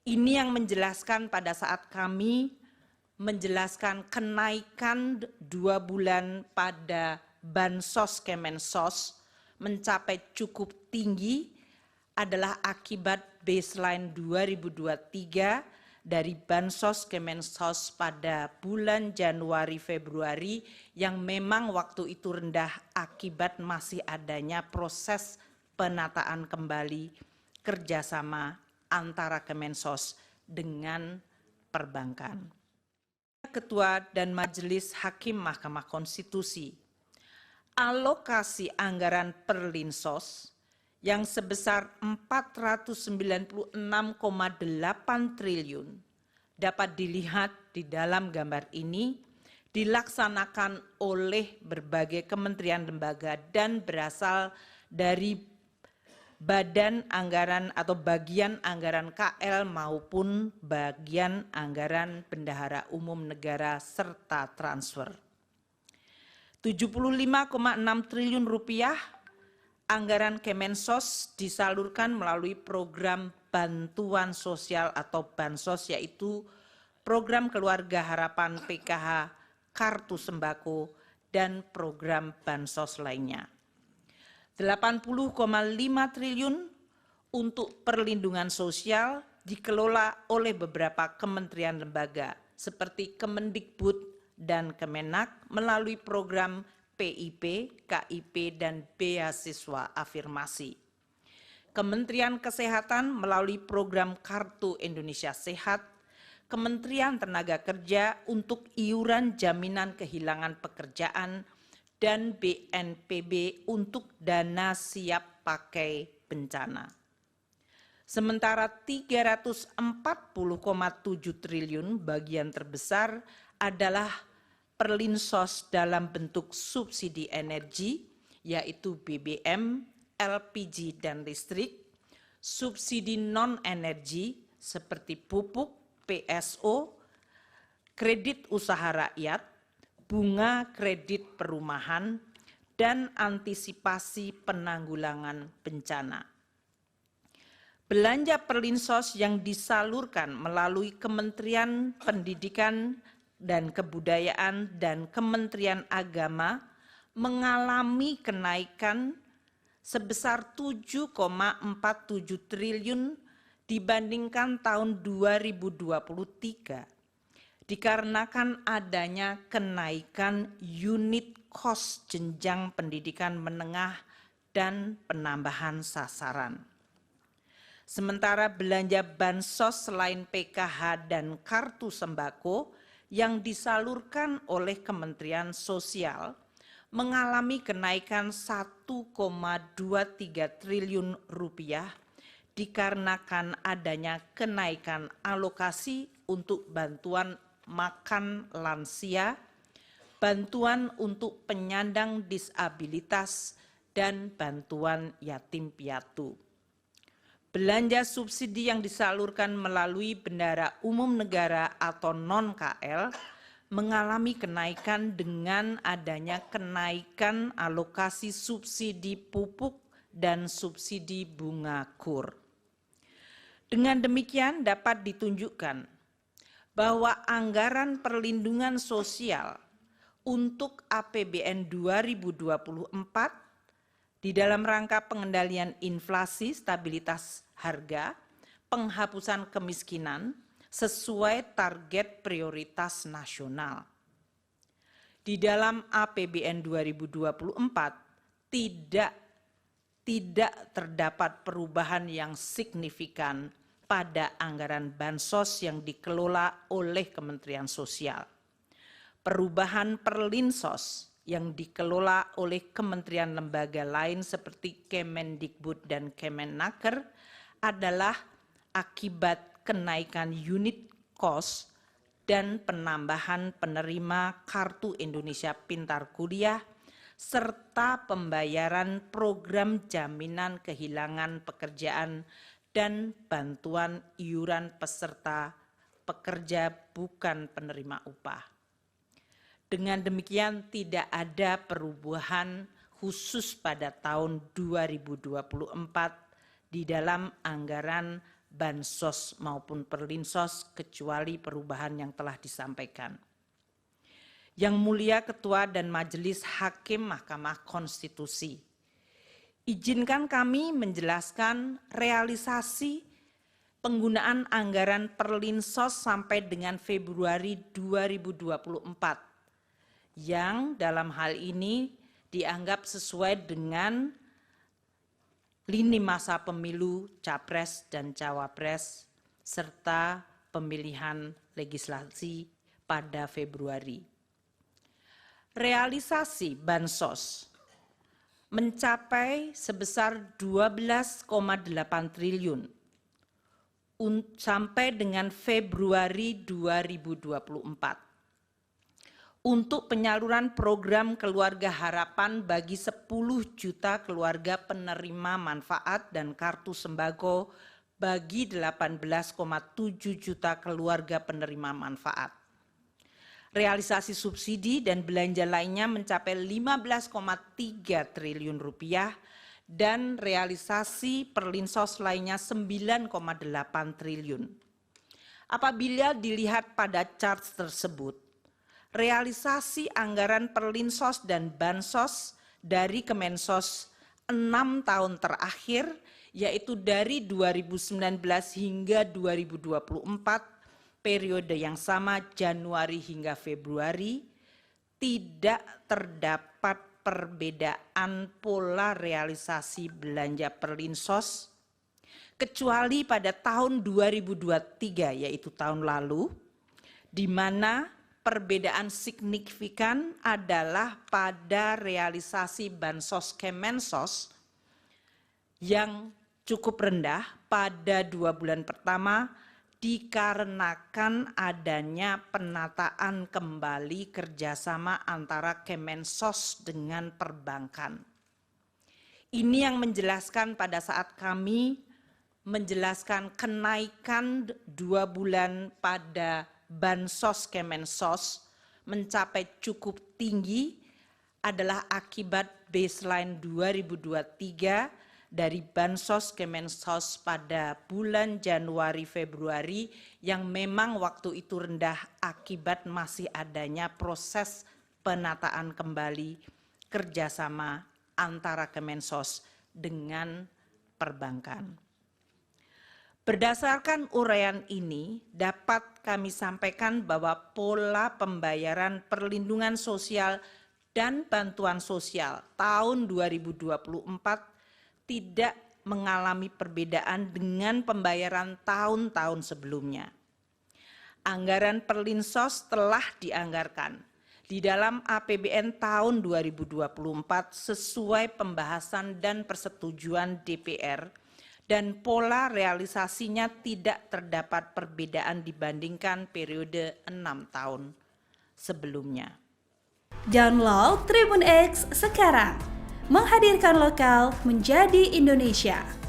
Ini yang menjelaskan pada saat kami menjelaskan kenaikan 2 bulan pada Bansos Kemensos mencapai cukup tinggi adalah akibat baseline 2023 dari Bansos Kemensos pada bulan Januari Februari yang memang waktu itu rendah akibat masih adanya proses penataan kembali kerjasama antara Kemensos dengan perbankan. Ketua dan Majelis Hakim Mahkamah Konstitusi, alokasi anggaran Perlinsos yang sebesar 496,8 triliun dapat dilihat di dalam gambar ini dilaksanakan oleh berbagai kementerian lembaga dan berasal dari badan anggaran atau bagian anggaran KL maupun bagian anggaran bendahara umum negara serta transfer. 75,6 triliun rupiah anggaran Kemensos disalurkan melalui program bantuan sosial atau Bansos, yaitu program Keluarga Harapan PKH, Kartu Sembako, dan program Bansos lainnya. 80,5 triliun untuk perlindungan sosial dikelola oleh beberapa kementerian lembaga seperti Kemendikbud dan Kemenak melalui program PIP, KIP, dan beasiswa afirmasi. Kementerian Kesehatan melalui program Kartu Indonesia Sehat, Kementerian Tenaga Kerja untuk iuran jaminan kehilangan pekerjaan, dan BNPB untuk dana siap pakai bencana. Sementara 340,7 triliun bagian terbesar adalah Perlinsos dalam bentuk subsidi energi, yaitu BBM, LPG, dan listrik, subsidi non-energi seperti pupuk, PSO, kredit usaha rakyat, bunga kredit perumahan, dan antisipasi penanggulangan bencana. Belanja Perlinsos yang disalurkan melalui Kementerian Pendidikan dan Kebudayaan dan Kementerian Agama mengalami kenaikan sebesar 7,47 triliun dibandingkan tahun 2023. Dikarenakan adanya kenaikan unit kos jenjang pendidikan menengah dan penambahan sasaran. Sementara belanja Bansos selain PKH dan Kartu Sembako yang disalurkan oleh Kementerian Sosial mengalami kenaikan 1,23 triliun rupiah dikarenakan adanya kenaikan alokasi untuk bantuan makan lansia, bantuan untuk penyandang disabilitas, dan bantuan yatim piatu. Belanja subsidi yang disalurkan melalui bendahara umum negara atau non-KL mengalami kenaikan dengan adanya kenaikan alokasi subsidi pupuk dan subsidi bunga KUR. Dengan demikian dapat ditunjukkan bahwa anggaran perlindungan sosial untuk APBN 2024 di dalam rangka pengendalian inflasi, stabilitas harga, penghapusan kemiskinan sesuai target prioritas nasional. Di dalam APBN 2024 tidak terdapat perubahan yang signifikan pada anggaran Bansos yang dikelola oleh Kementerian Sosial. Perubahan Perlinsos yang dikelola oleh kementerian lembaga lain seperti Kemendikbud dan Kemenaker adalah akibat kenaikan unit kos dan penambahan penerima Kartu Indonesia Pintar Kuliah serta pembayaran program jaminan kehilangan pekerjaan dan bantuan iuran peserta pekerja bukan penerima upah. Dengan demikian tidak ada perubahan khusus pada tahun 2024 di dalam anggaran bansos maupun perlinsos kecuali perubahan yang telah disampaikan. Yang Mulia Ketua dan Majelis Hakim Mahkamah Konstitusi, izinkan kami menjelaskan realisasi penggunaan anggaran perlinsos sampai dengan Februari 2024 yang dalam hal ini dianggap sesuai dengan lini masa pemilu Capres dan Cawapres serta pemilihan legislasi pada Februari. Realisasi bansos mencapai sebesar 12,8 triliun sampai dengan Februari 2024 untuk penyaluran program Keluarga Harapan bagi 10 juta keluarga penerima manfaat dan kartu sembako bagi 18,7 juta keluarga penerima manfaat. Realisasi subsidi dan belanja lainnya mencapai 15,3 triliun rupiah dan realisasi perlinsos lainnya 9,8 triliun. Apabila dilihat pada chart tersebut, realisasi anggaran perlinsos dan bansos dari Kemensos 6 tahun terakhir, yaitu dari 2019 hingga 2024, periode yang sama Januari hingga Februari, tidak terdapat perbedaan pola realisasi belanja perlinsos, kecuali pada tahun 2023, yaitu tahun lalu, di mana perbedaan signifikan adalah pada realisasi bansos Kemensos yang cukup rendah pada 2 bulan pertama dikarenakan adanya penataan kembali kerjasama antara Kemensos dengan perbankan. Ini yang menjelaskan pada saat kami menjelaskan kenaikan 2 bulan pada bansos Kemensos mencapai cukup tinggi adalah akibat baseline 2023 dari bansos Kemensos pada bulan Januari-Februari yang memang waktu itu rendah akibat masih adanya proses penataan kembali kerjasama antara Kemensos dengan perbankan. Berdasarkan uraian ini dapat kami sampaikan bahwa pola pembayaran perlindungan sosial dan bantuan sosial tahun 2024 tidak mengalami perbedaan dengan pembayaran tahun-tahun sebelumnya. Anggaran perlinsos telah dianggarkan di dalam APBN tahun 2024 sesuai pembahasan dan persetujuan DPR dan pola realisasinya tidak terdapat perbedaan dibandingkan periode 6 tahun sebelumnya. Download Tribun X sekarang. Menghadirkan lokal menjadi Indonesia.